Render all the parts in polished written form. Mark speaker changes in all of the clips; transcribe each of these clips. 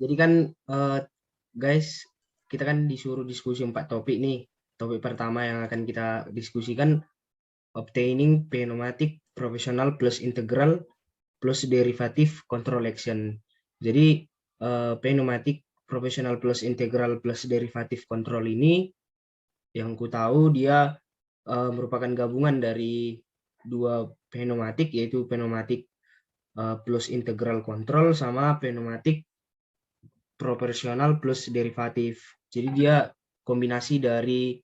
Speaker 1: Jadi kan guys, kita kan disuruh diskusi 4 topik nih. Topik pertama yang akan kita diskusikan obtaining pneumatic professional plus integral plus derivative control action. Jadi pneumatic professional plus integral plus derivative control ini yang ku tahu dia merupakan gabungan dari dua pneumatik, yaitu pneumatik plus integral control sama pneumatik proporsional plus derivatif. Jadi dia kombinasi dari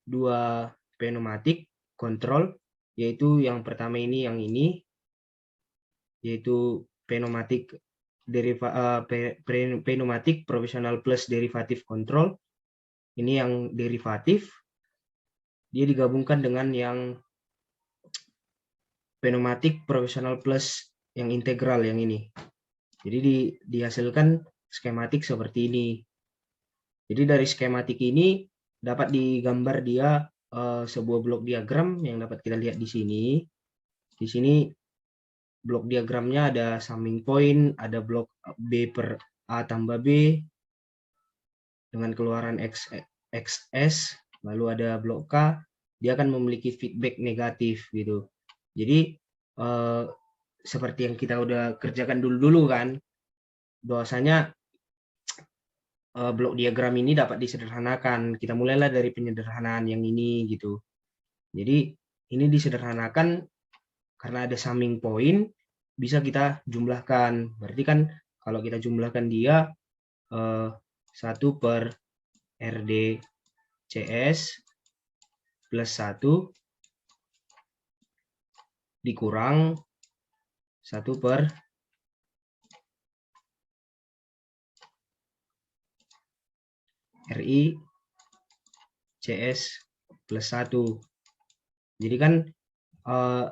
Speaker 1: dua pneumatik control, yaitu yang pertama ini yang ini, yaitu pneumatik pneumatik proporsional plus derivatif control. Ini yang derivatif, dia digabungkan dengan yang pneumatik proporsional plus yang integral yang ini. Jadi dihasilkan skematik seperti ini. Jadi dari skematik ini dapat digambar dia sebuah blok diagram yang dapat kita lihat di sini. Di sini blok diagramnya ada summing point, ada blok B per A tambah B dengan keluaran XS, lalu ada blok K, dia akan memiliki feedback negatif gitu. Jadi seperti yang kita udah kerjakan dulu kan, bahwasanya blok diagram ini dapat disederhanakan. Kita mulailah dari penyederhanaan yang ini gitu. Jadi ini disederhanakan karena ada summing point, bisa kita jumlahkan. Berarti kan kalau kita jumlahkan dia 1 per RD CS plus 1 dikurang 1 per RI CS plus 1. Jadi kan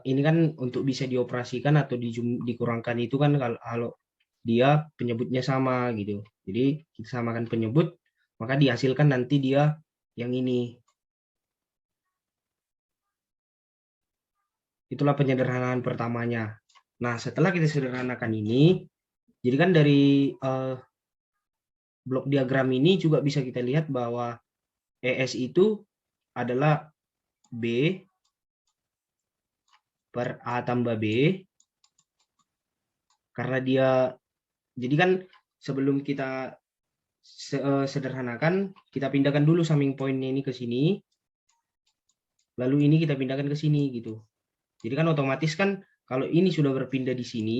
Speaker 1: ini kan untuk bisa dioperasikan atau dikurangkan itu kan kalau dia penyebutnya sama gitu. Jadi kita samakan penyebut, maka dihasilkan nanti dia yang ini. Itulah penyederhanaan pertamanya. Nah, setelah kita sederhanakan ini, jadi kan dari blok diagram ini juga bisa kita lihat bahwa ES itu adalah B per A tambah B, karena dia, jadi kan sebelum kita sederhanakan, kita pindahkan dulu summing point-nya ini ke sini, lalu ini kita pindahkan ke sini gitu. Jadi kan otomatis kan kalau ini sudah berpindah di sini,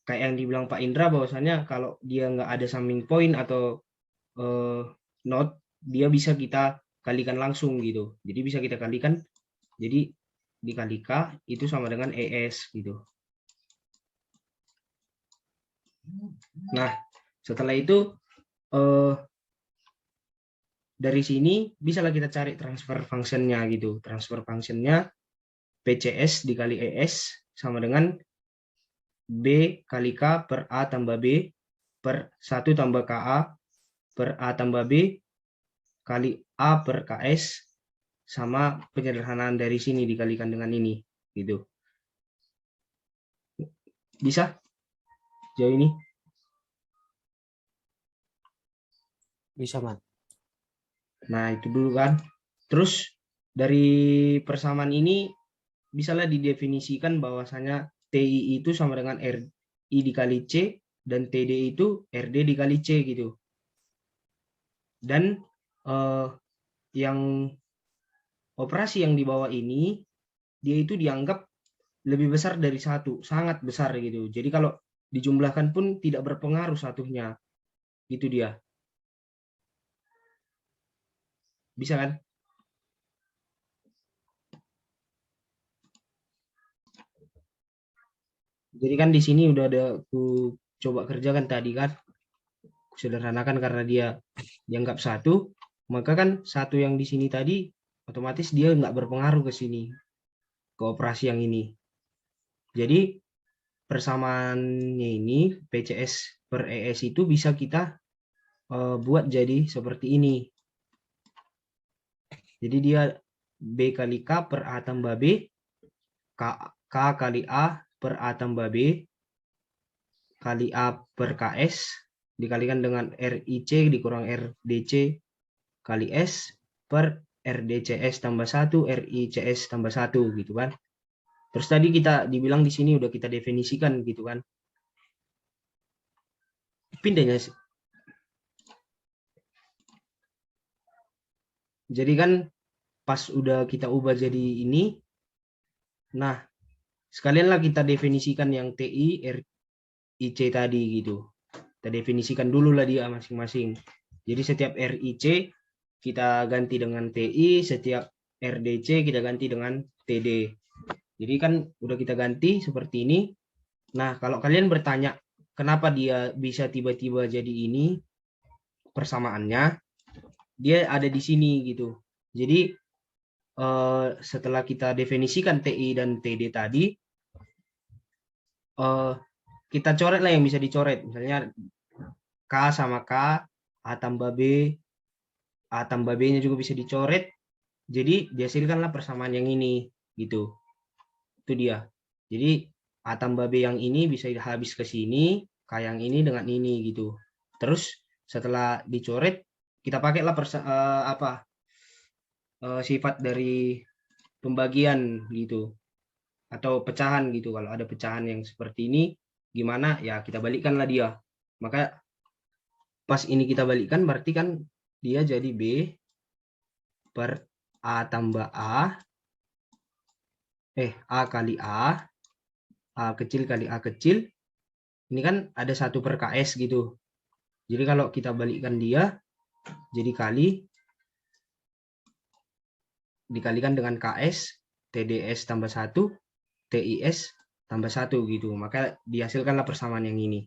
Speaker 1: kayak yang dibilang Pak Indra bahwasanya kalau dia nggak ada summing point atau node, dia bisa kita kalikan langsung gitu. Jadi bisa kita kalikan, jadi dikali K itu sama dengan ES gitu. Nah, setelah itu dari sini bisalah kita cari transfer function-nya gitu. Transfer function-nya PCS dikali ES sama dengan B kali K per A tambah B per 1 tambah KA per A tambah B kali A per KS sama penyederhanaan dari sini dikalikan dengan ini gitu. Bisa jauh ini?
Speaker 2: Bisa, Man.
Speaker 1: Nah, itu dulu kan. Terus dari persamaan ini bisalah didefinisikan bahwasanya TI itu sama dengan RI dikali C dan TD itu RD dikali C gitu. Dan yang operasi yang di bawah ini dia itu dianggap lebih besar dari 1, sangat besar gitu. Jadi kalau dijumlahkan pun tidak berpengaruh satunya. Gitu dia. Bisa kan? Jadi kan di sini udah ada aku coba kerjakan tadi kan. Sederhanakan karena dia dianggap 1, maka kan 1 yang di sini tadi otomatis dia nggak berpengaruh ke sini, ke operasi yang ini. Jadi persamaannya ini PCS per ES itu bisa kita buat jadi seperti ini. Jadi dia B kali K per A tambah B, K kali A per A tambah B, kali A per KS dikalikan dengan RIC dikurang RDC kali S per RDCS tambah 1 RICS tambah 1 gitu kan. Terus tadi kita dibilang di sini udah kita definisikan gitu kan. Pindahnya. Jadi kan pas udah kita ubah jadi ini, nah sekalianlah kita definisikan yang TI, RIC tadi gitu. Kita definisikan dulu lah dia masing-masing. Jadi setiap RIC kita ganti dengan TI, setiap RDC kita ganti dengan TD. Jadi kan udah kita ganti seperti ini. Nah, kalau kalian bertanya kenapa dia bisa tiba-tiba jadi ini persamaannya, dia ada di sini gitu. Jadi setelah kita definisikan TI dan TD tadi, kita coret lah yang bisa dicoret. Misalnya K sama K, A tambah B, A tambah B-nya juga bisa dicoret. Jadi dihasilkanlah persamaan yang ini gitu. Itu dia. Jadi A tambah B yang ini bisa habis ke sini, K yang ini dengan ini gitu. Terus setelah dicoret, kita pakailah sifat dari pembagian gitu atau pecahan gitu. Kalau ada pecahan yang seperti ini, gimana ya kita balikkanlah dia. Maka pas ini kita balikkan berarti kan dia jadi B per A tambah A, A kali A kecil kali A kecil, ini kan ada 1 per KS gitu. Jadi kalau kita balikkan dia, jadi kali, dikalikan dengan KS, TDS tambah 1, TIS tambah 1 gitu. Maka dihasilkanlah persamaan yang ini.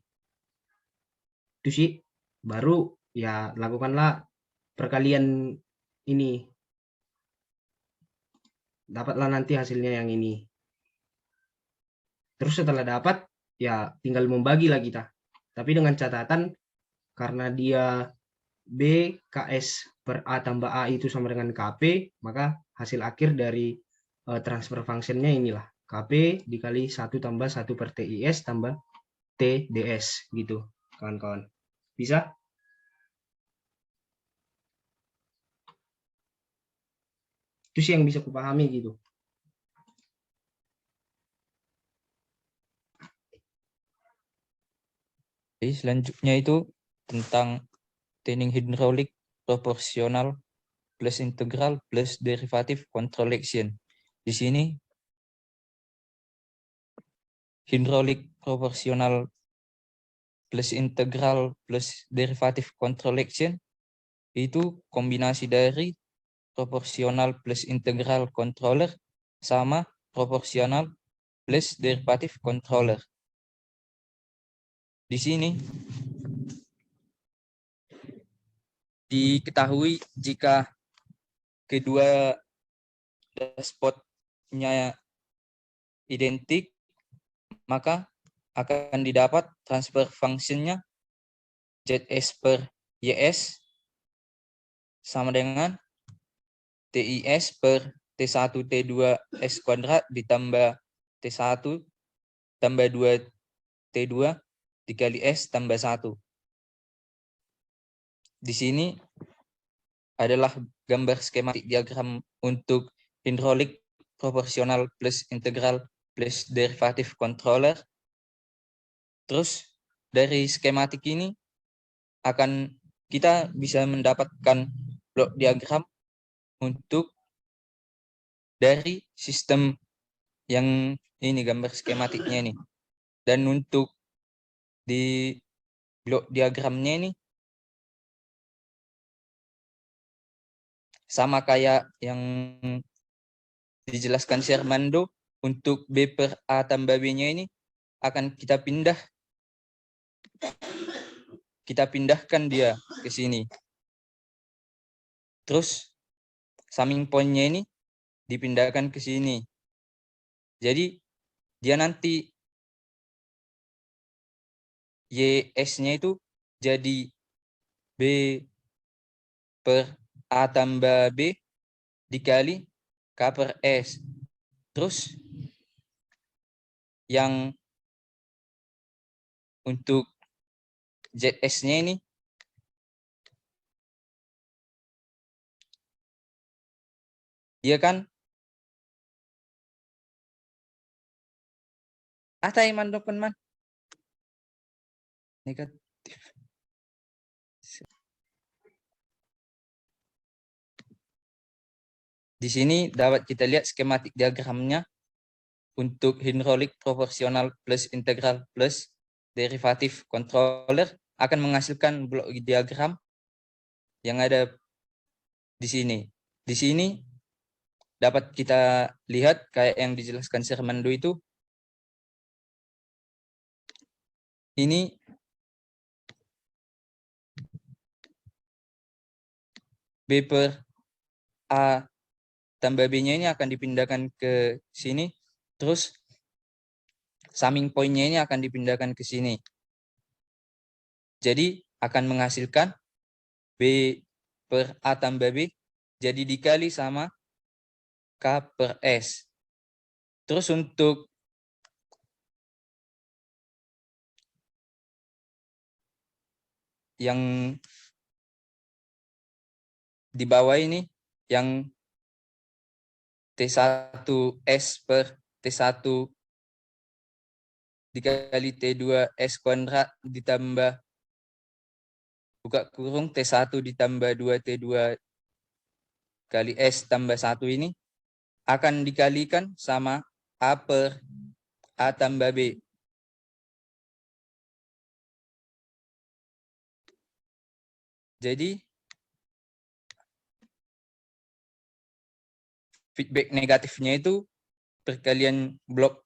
Speaker 1: Itu sih, baru ya lakukanlah perkalian ini. Dapatlah nanti hasilnya yang ini. Terus setelah dapat, ya tinggal membagi lah kita. Tapi dengan catatan, karena dia B KS per A tambah A itu sama dengan KP, maka hasil akhir dari transfer functionnya inilah. KP dikali 1 tambah 1 per TIS tambah TDS gitu, kawan-kawan. Bisa? Itu sih yang bisa kupahami gitu.
Speaker 3: Jadi selanjutnya itu tentang teknik hidrolik proporsional plus integral plus derivatif contraction. Di sini hidrolik proporsional plus integral plus derivatif contraction itu kombinasi dari proporsional plus integral controller sama proporsional plus derivatif controller. Di sini diketahui jika kedua spotnya identik, maka akan didapat transfer functionnya ZS per YS sama dengan TIS per T1 T2 S kuadrat ditambah T1 tambah 2 T2 dikali S tambah 1. Di sini adalah gambar skematik diagram untuk hidrolik proporsional plus integral plus derivatif controller. Terus dari skematik ini akan kita bisa mendapatkan blok diagram untuk dari sistem yang ini gambar skematiknya ini. Dan untuk di blok diagramnya ini sama kayak yang dijelaskan Shermando, untuk B per A tambah B-nya ini akan kita pindahkan dia ke sini. Terus summing point-nya ini dipindahkan ke sini. Jadi dia nanti YS-nya itu jadi B per A tambah B dikali K per S. Terus yang untuk ZS-nya ini dia kan ada yang mandokan man negatif. Di sini dapat kita lihat skematik diagramnya untuk hidrolik proporsional plus integral plus derivatif controller akan menghasilkan blok diagram yang ada di sini. Di sini dapat kita lihat kayak yang dijelaskan Shermando itu. Ini B per A tambah B-nya ini akan dipindahkan ke sini. Terus summing point-nya ini akan dipindahkan ke sini. Jadi akan menghasilkan B per A tambah B. Jadi dikali sama K per S. Terus untuk yang di bawah ini, yang T1S per T1 dikali T2S kuadrat ditambah buka kurung T1 ditambah 2T2 kali S tambah 1 ini akan dikalikan sama A per A tambah B. Jadi feedback negatifnya itu perkalian blok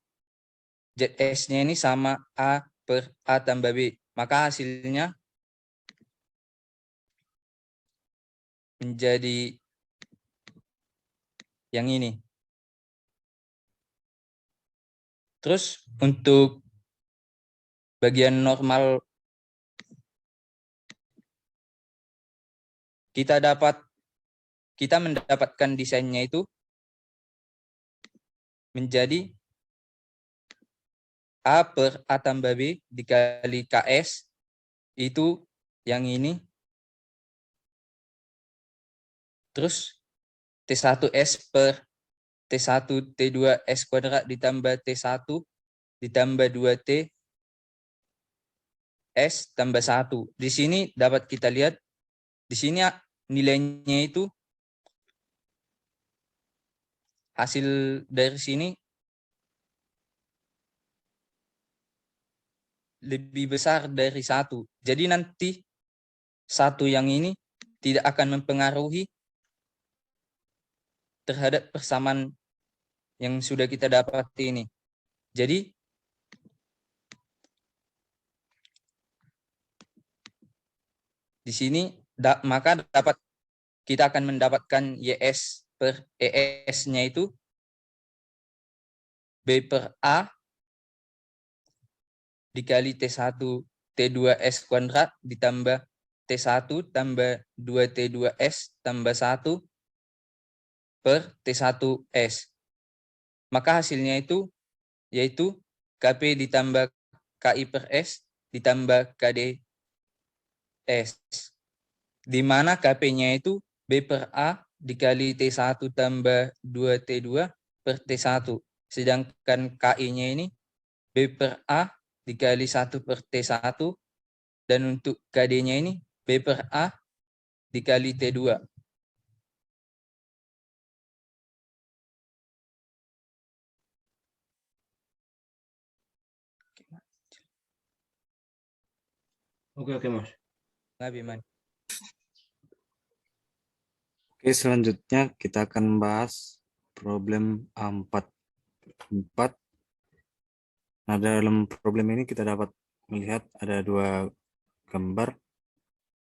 Speaker 3: ZS-nya ini sama A per A tambah B. Maka hasilnya menjadi yang ini. Terus untuk bagian normal kita mendapatkan desainnya itu menjadi A per A tambah B dikali KS itu yang ini. Terus T1S per T1 T2S kuadrat ditambah T1 ditambah 2T S tambah 1. Di sini dapat kita lihat, di sini nilainya itu hasil dari sini lebih besar dari 1. Jadi nanti 1 yang ini tidak akan mempengaruhi terhadap persamaan yang sudah kita dapati ini. Jadi di sini maka kita akan mendapatkan YS per ES-nya itu B per A dikali T1 T2S kuadrat ditambah T1 tambah 2T2S tambah 1 per T1S. Maka hasilnya itu yaitu KP ditambah KI per S ditambah KD S. Di mana KP-nya itu B per A dikali T1 tambah 2T2 per T1. Sedangkan KI-nya ini B per A dikali 1 per T1. Dan untuk KD-nya ini B per A dikali T2.
Speaker 1: Oke, Mas.
Speaker 3: Ngabiman.
Speaker 2: Oke, selanjutnya kita akan membahas problem A4. Nah, dalam problem ini kita dapat melihat ada dua gambar.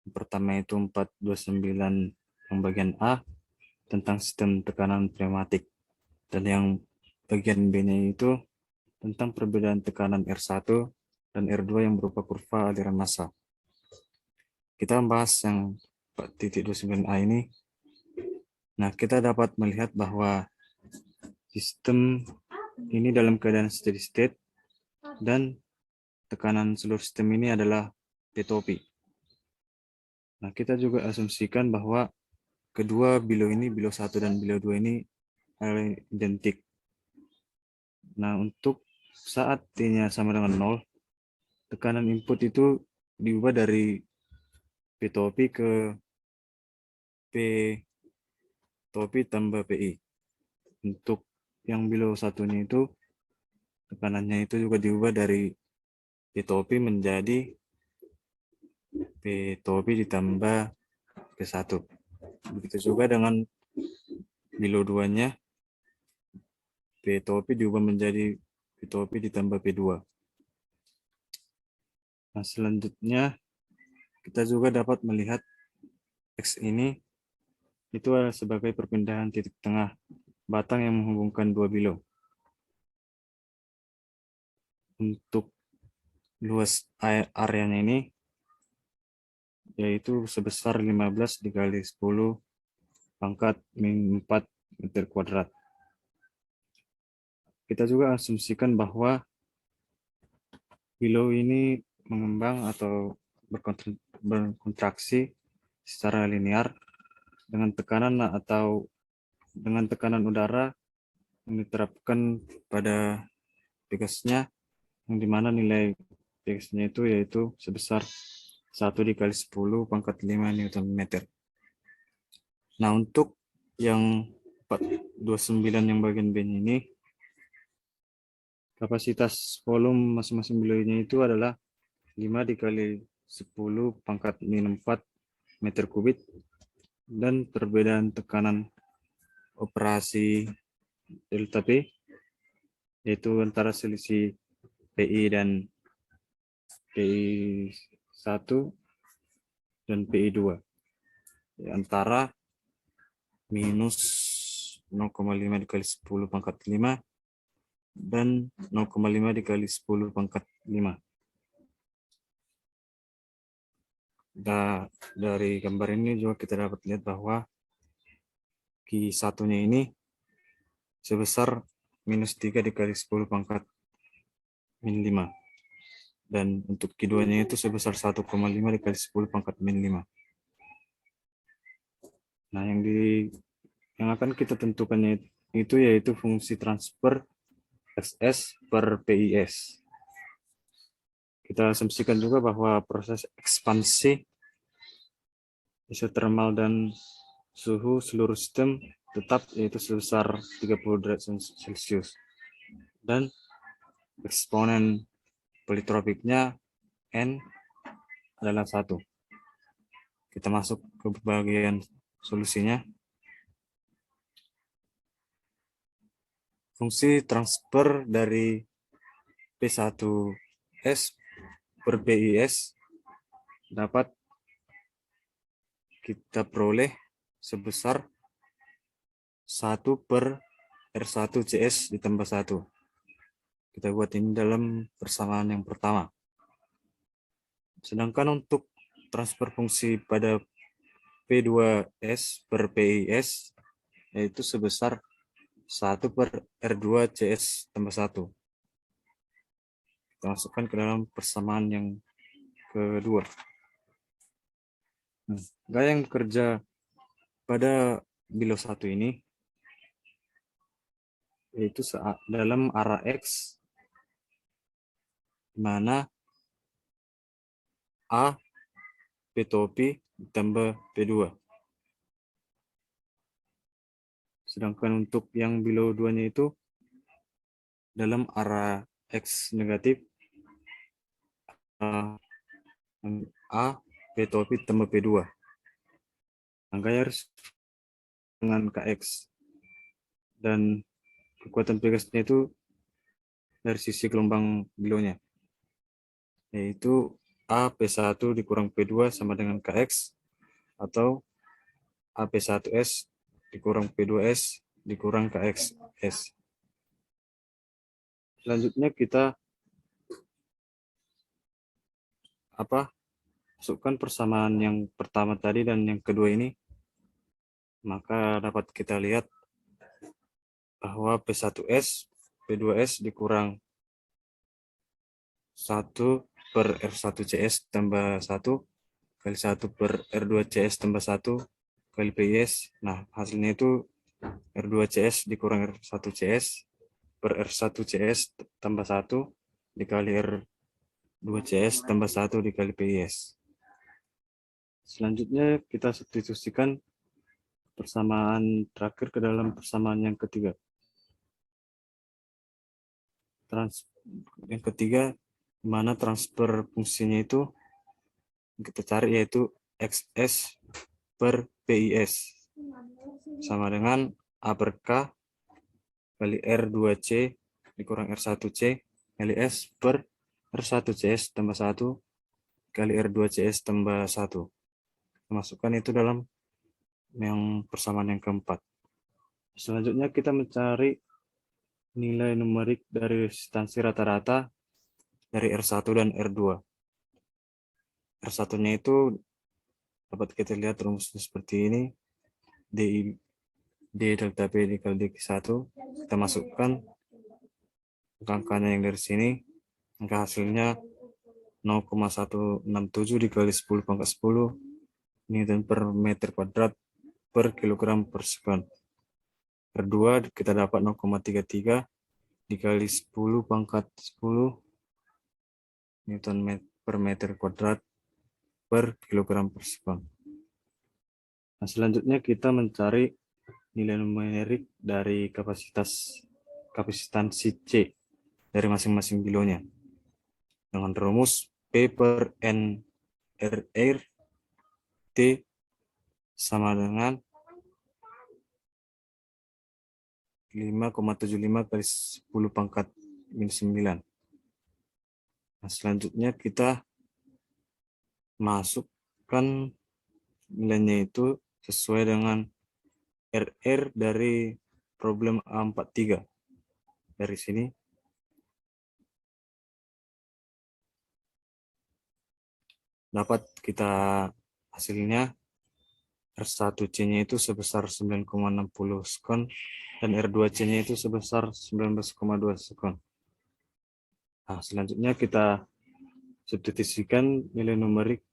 Speaker 2: Yang pertama itu 429 yang bagian A tentang sistem tekanan pneumatik. Dan yang bagian B-nya itu tentang perbedaan tekanan R1 dan R2 yang berupa kurva aliran massa. Kita membahas yang 4.29A ini. Nah, kita dapat melihat bahwa sistem ini dalam keadaan steady state dan tekanan seluruh sistem ini adalah P-topi. Nah, kita juga asumsikan bahwa kedua below ini, below 1 dan below 2 ini adalah identik. Nah, untuk saat T-nya sama dengan 0, tekanan input itu diubah dari P-topi ke P-topi tambah PI. Untuk yang below satunya itu, tekanannya itu juga diubah dari P-topi menjadi P-topi ditambah P1. Begitu juga dengan below 2-nya, P-topi diubah menjadi P-topi ditambah P2. Nah, selanjutnya kita juga dapat melihat X ini itu adalah sebagai perpindahan titik tengah batang yang menghubungkan dua below. Untuk luas areanya ini yaitu sebesar 15 dikali 10 pangkat min 4 meter kuadrat. Kita juga asumsikan bahwa below ini mengembang atau berkontraksi secara linear dengan tekanan atau dengan tekanan udara yang diterapkan pada P-gasnya, yang dimana nilai P-gasnya itu yaitu sebesar 1 dikali 10 pangkat 5 Newton meter. Nah, untuk yang 429 yang bagian B ini, kapasitas volume masing-masing below-nya itu adalah 5 dikali 10 pangkat min 4 meter kubik, dan perbedaan tekanan operasi delta P yaitu antara selisih PI dan PI 1 dan PI 2 antara minus 0,5 dikali 10 pangkat 5 dan 0,5 dikali 10 pangkat 5. Dari gambar ini juga kita dapat lihat bahwa Q1-nya ini sebesar minus 3 dikali 10 pangkat min 5. Dan untuk Q2-nya itu sebesar 1,5 dikali 10 pangkat min 5. Nah, yang akan kita tentukannya itu yaitu fungsi transfer SS per PIS. Kita asumsikan juga bahwa proses ekspansi isotermal dan suhu seluruh sistem tetap yaitu sebesar 30 derajat Celcius. Dan eksponen politropiknya N adalah 1. Kita masuk ke bagian solusinya. Fungsi transfer dari P1S per PIS dapat kita peroleh sebesar 1 per R1 CS ditambah 1. Kita buat ini dalam persamaan yang pertama. Sedangkan untuk transfer fungsi pada P2S per PIS yaitu sebesar 1 per R2 CS tambah 1. Kita masukkan ke dalam persamaan yang kedua. Gaya yang bekerja pada below 1 ini yaitu dalam arah X, di mana A P-topi ditambah P2. Sedangkan untuk yang below 2-nya itu dalam arah X negatif, A P-topi tambah P2. Angka harus dengan KX. Dan kekuatan P-gasnya itu dari sisi gelombang below-nya, yaitu A P1 dikurang P2 sama dengan KX, atau A P1S dikurang P2S dikurang KXS. Selanjutnya kita masukkan persamaan yang pertama tadi dan yang kedua ini, maka dapat kita lihat bahwa P1S P2S dikurang 1 per R1 CS tambah 1 kali 1 per R2 CS tambah 1 kali PIS. Nah, hasilnya itu R2 CS dikurang R1 CS per R1 CS tambah 1 dikali R2 CS tambah 1 dikali PIS. Selanjutnya kita substitusikan persamaan terakhir ke dalam persamaan yang ketiga. Yang ketiga, di mana transfer fungsinya itu kita cari yaitu XS per PIS sama dengan A per K kali R2C dikurang R1C kali S per R1CS tambah 1 kali R2CS tambah 1. Masukkan itu dalam yang persamaan yang keempat. Selanjutnya kita mencari nilai numerik dari resistansi rata-rata dari R1 dan R2. R1-nya itu dapat kita lihat rumusnya seperti ini. D delta P dikali D1. Kita masukkan angka-angkanya yang dari sini. Angka hasilnya 0,167 dikali 10 pangkat 10 Newton per meter kuadrat per kilogram per sekon. R2 kita dapat 0,33 dikali 10 pangkat 10 Newton per meter kuadrat per kilogram per sekon. Nah, selanjutnya kita mencari nilai numerik dari kapasitansi C dari masing-masing kilonya dengan rumus P per N R air T sama dengan 5,75 kali 10 pangkat minus 9. Nah, selanjutnya kita masukkan nilainya itu sesuai dengan RR dari problem A43. Dari sini dapat kita hasilnya R1C-nya itu sebesar 9,60 sekon dan R2C-nya itu sebesar 19,2 sekon. Nah, selanjutnya kita substitusikan nilai numerik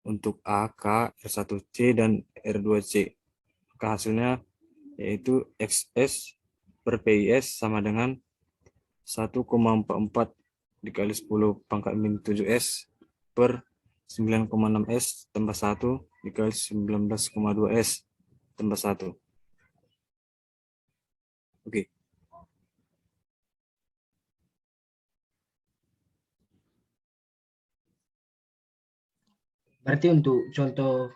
Speaker 2: untuk A, K, R1C, dan R2C. Maka hasilnya yaitu XS per PIS sama dengan 1,44 dikali 10 pangkat min 7S per 9,6S tambah 1 dikali 19,2S tambah 1. Oke.
Speaker 1: Berarti untuk contoh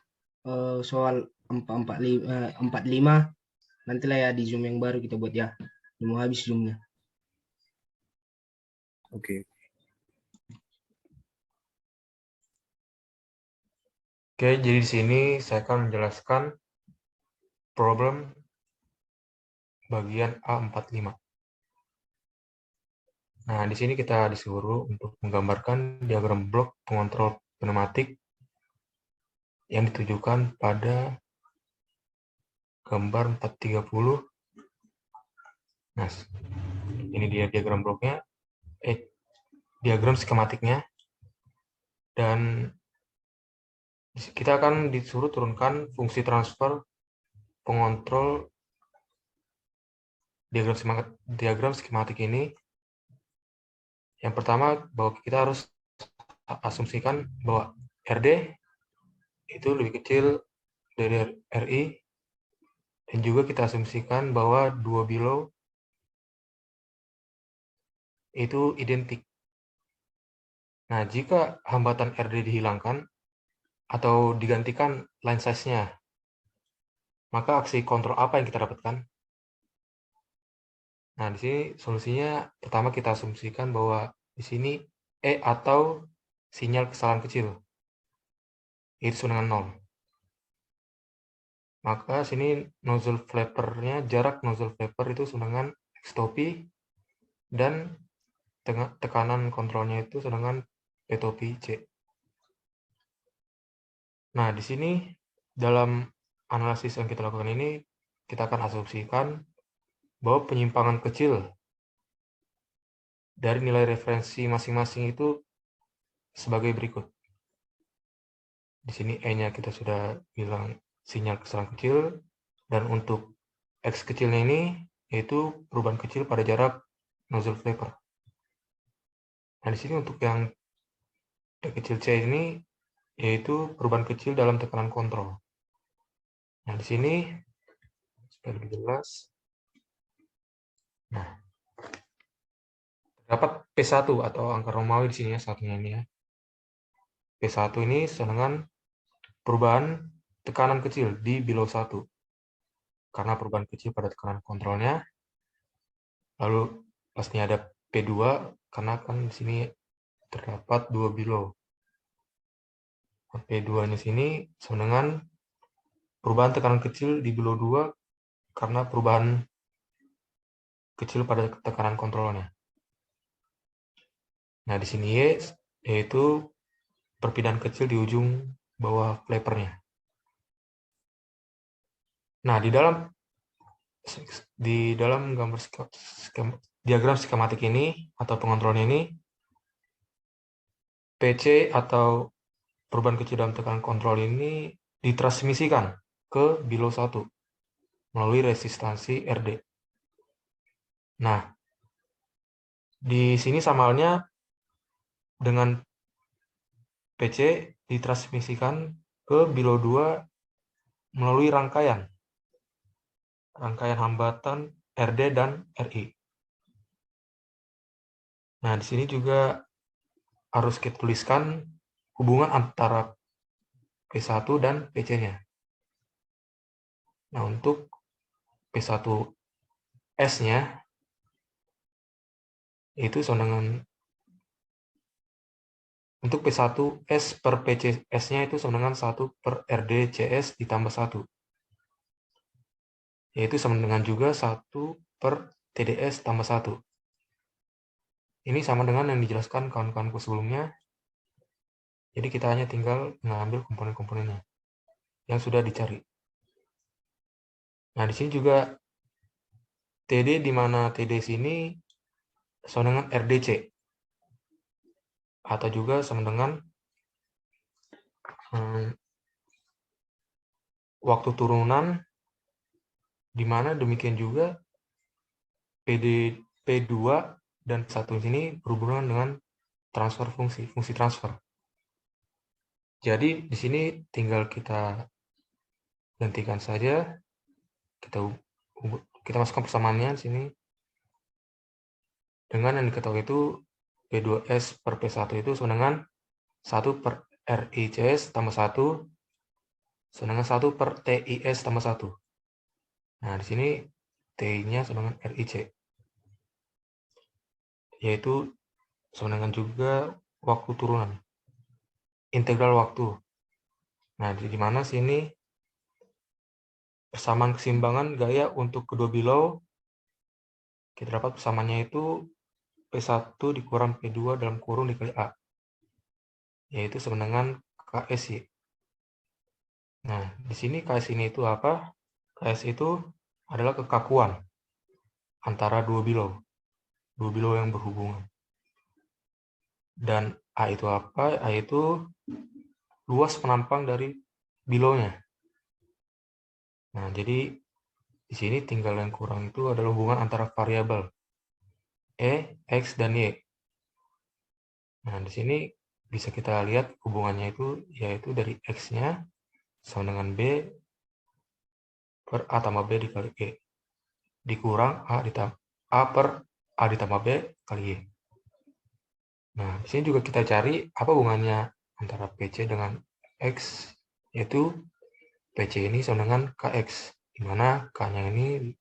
Speaker 1: soal 45 nantilah ya di Zoom yang baru kita buat ya. Udah mau habis Zoom-nya.
Speaker 2: Oke.
Speaker 4: Oke, jadi di sini saya akan menjelaskan problem bagian A45. Nah, di sini kita disuruh untuk menggambarkan diagram blok pengontrol pneumatik yang ditujukan pada gambar 430. Nah, ini dia diagram bloknya, diagram skematiknya, dan kita akan disuruh turunkan fungsi transfer pengontrol diagram skematik ini. Yang pertama, bahwa kita harus asumsikan bahwa RD itu lebih kecil dari RI, dan juga kita asumsikan bahwa dua below itu identik. Nah, jika hambatan RD dihilangkan atau digantikan line size-nya, maka aksi kontrol apa yang kita dapatkan? Nah, di sini solusinya pertama kita asumsikan bahwa di sini E atau sinyal kesalahan kecil itu sama dengan 0. Maka sini nozzle flapper-nya, jarak nozzle flapper itu sama dengan X-topi, dan tekanan kontrolnya itu sama dengan P-topi C. Nah, di sini dalam analisis yang kita lakukan ini, kita akan asumsikan bahwa penyimpangan kecil dari nilai referensi masing-masing itu sebagai berikut. Di sini E-nya kita sudah bilang sinyal keselang kecil, dan untuk X kecilnya ini yaitu perubahan kecil pada jarak nozzle flapper. Nah, di sini untuk yang T kecil C ini yaitu perubahan kecil dalam tekanan kontrol. Nah, di sini supaya lebih jelas. Nah, terdapat P1 atau angka Romawi di sini ya, satunya ini ya. P1 ini dengan perubahan tekanan kecil di below 1. Karena perubahan kecil pada tekanan kontrolnya. Lalu pastinya ada P2 karena kan di sini terdapat 2 below. P2-nya sini sama dengan perubahan tekanan kecil di below 2 karena perubahan kecil pada tekanan kontrolnya. Nah, di sini Y yaitu perpindahan kecil di ujung bawah flappernya. Nah, di dalam gambar diagram skematik ini atau pengontrolnya ini, PC atau perubahan kecil dalam tekanan kontrol ini ditransmisikan ke below 1 melalui resistansi RD. Nah, di sini sama halnya dengan PC ditransmisikan ke below 2 melalui rangkaian hambatan RD dan RI. Nah, di sini juga harus kita tuliskan hubungan antara P1 dan PC-nya. Nah, untuk P1S-nya itu sama dengan untuk P1S per PCS-nya itu sama dengan 1 per RDCS ditambah 1. Yaitu sama dengan juga 1 per TDS tambah 1. Ini sama dengan yang dijelaskan kawan-kawanku sebelumnya. Jadi kita hanya tinggal mengambil komponen-komponennya yang sudah dicari. Nah, di sini juga TD di mana TD sini sama dengan RDC. Atau juga sama dengan waktu turunan, di mana demikian juga P2 dan satu sini berhubungan dengan transfer fungsi transfer. Jadi di sini tinggal kita gantikan saja, kita masukkan persamaannya di sini. Dengan yang diketahui itu P2S per P1 itu sama dengan 1 per RICS tambah 1 sama dengan 1 per TIS tambah 1. Nah, di sini T-nya sama dengan RIC. Yaitu sama dengan juga waktu turunan. Integral waktu. Nah, di mana sini persamaan keseimbangan gaya untuk kedua below, kita dapat persamaannya itu P1 dikurang P2 dalam kurung dikali A. Yaitu sama dengan KSY. Nah, di sini KS ini itu apa? KS itu adalah kekakuan antara dua below yang berhubungan. Dan A itu apa? A itu luas penampang dari below-nya. Nah, jadi di sini tinggal yang kurang itu adalah hubungan antara variabel E, X, dan Y. Nah, di sini bisa kita lihat hubungannya itu yaitu dari X-nya sama dengan B per A tambah B dikali E. Dikurang A per A ditambah B kali Y. Nah, di sini juga kita cari apa hubungannya antara PC dengan X, yaitu PC ini sama dengan KX, di mana K-nya ini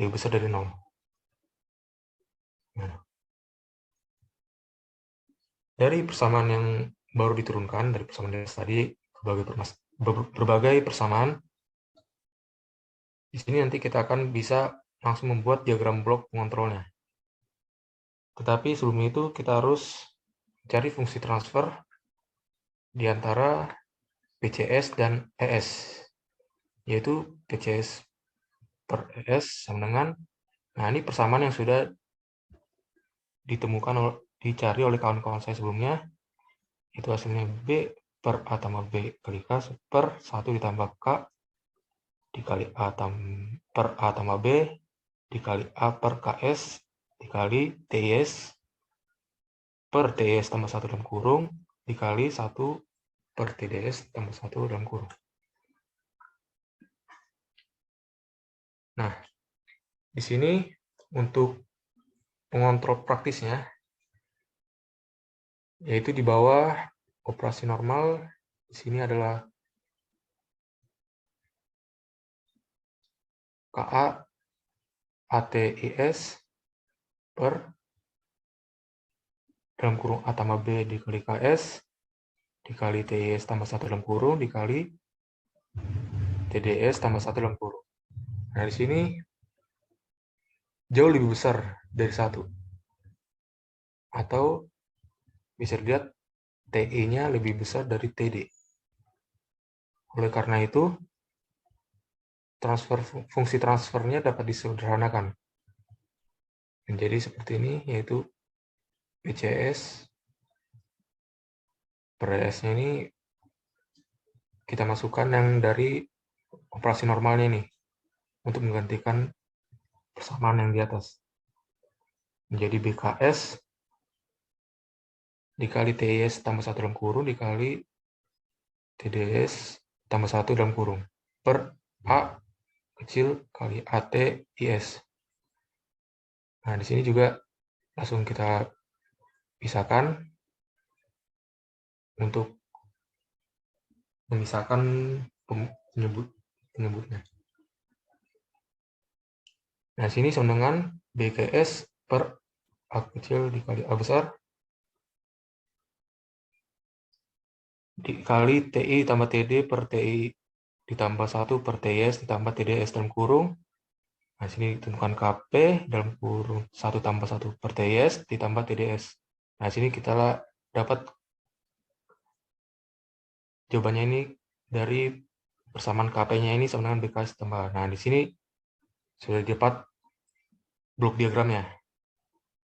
Speaker 4: lebih besar dari 0. Nah, dari persamaan yang baru diturunkan, dari persamaan tadi, berbagai persamaan, di sini nanti kita akan bisa langsung membuat diagram blok pengontrolnya. Tetapi sebelum itu kita harus cari fungsi transfer di antara PCS dan ES, yaitu PCS per ES sama dengan, nah ini persamaan yang sudah dicari oleh kawan-kawan saya sebelumnya, itu hasilnya B per A tambah B kali K per 1 ditambah K dikali per A tambah B dikali A per KS dikali TIS per TIS tambah 1 dalam kurung dikali 1 per TDS tambah 1 dalam kurung. Nah, di sini untuk pengontrol praktisnya, yaitu di bawah operasi normal, di sini adalah KA ATIS per dalam kurung A tambah B dikali KS dikali TIS tambah 1 dalam kurung dikali TDS tambah 1 dalam kurung. Nah, di sini jauh lebih besar dari 1. Atau bisa dilihat TE-nya lebih besar dari TD. Oleh karena itu, fungsi transfernya dapat disederhanakan menjadi seperti ini, yaitu PCS per DS-nya ini kita masukkan yang dari operasi normalnya nih untuk menggantikan persamaan yang di atas. Menjadi BKS dikali TIS tambah 1 dalam kurung dikali TDS tambah 1 dalam kurung per A kecil kali ATIS. Nah, di sini juga langsung kita pisahkan untuk memisahkan penyebutnya. Nah, sini sama dengan BKS per A kecil dikali A besar dikali TI tambah TD per TI ditambah 1 per TIS ditambah TDS dalam kurung. Nah, sini ditentukan KP dalam kurung 1 tambah 1 per TIS ditambah TDS. Nah, sini kita dapat jawabannya ini dari persamaan KP-nya ini sama dengan BKS tambah. Nah, di sini sudah dapat blok diagramnya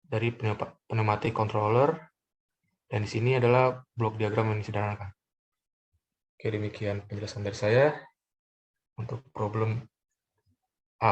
Speaker 4: dari pneumatic controller, dan di sini adalah blok diagram yang disederhanakan. Oke, demikian penjelasan dari saya untuk problem